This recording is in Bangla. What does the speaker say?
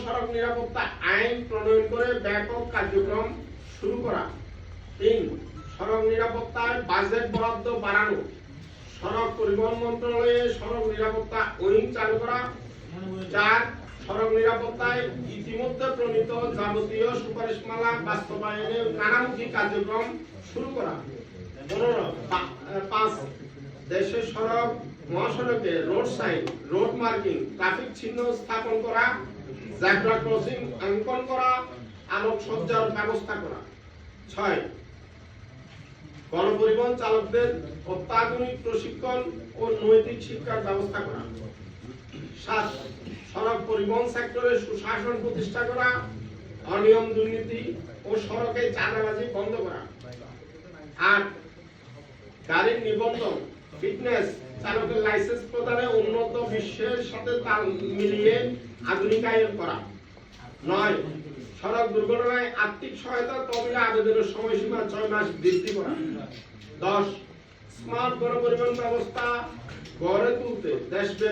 সড়ক নিরাপত্তা আইন প্রণয়ন করে ব্যাপক কার্যক্রম শুরু করা। 3 সড়ক নিরাপত্তায় বাজেট বরাদ্দ বাড়ানো। সড়ক পরিবহন মন্ত্রণালয়ে সড়ক নিরাপত্তা উইং চালু করা। 4 সড়ক নিরাপত্তায় ইতিমধ্যে প্রণীত যাবতীয় সুপারিশমালা বাস্তবায়নে নানামুখী কার্যক্রম শুরু করা। 5 দেশের সড়ক মহাসড়কে road sign, road marking, traffic চিহ্ন স্থাপন করা, জেব্রা ক্রসিং অঙ্কন করা, আলোকসজ্জার ব্যবস্থা করা। 6 গণপরিবহন চালকদের অত্যাধুনিক প্রশিক্ষণ ও নৈতিক শিক্ষার ব্যবস্থা করা। 7 সড়ক পরিবহন সেক্টরে সুশাসন প্রতিষ্ঠা করা, অনিয়ম দুর্নীতি ও সড়কে চাঁদাবাজি বন্ধ করা। 8 গাড়ির নিবন্ধন, ফিটনেস, চালকের লাইসেন্স প্রদানে উন্নত বিশ্বের সাথে তাল মিলিয়ে আধুনিকায়ন করা। 9 সড়ক দুর্ঘটনায় আর্থিক সহায়তা তহবিলে আবেদনের সময়সীমা 6 মাস বৃদ্ধি করা। 10 স্মার্ট গণপরিবহন ব্যবস্থা গড়ে তুলতে দেশব্যাপী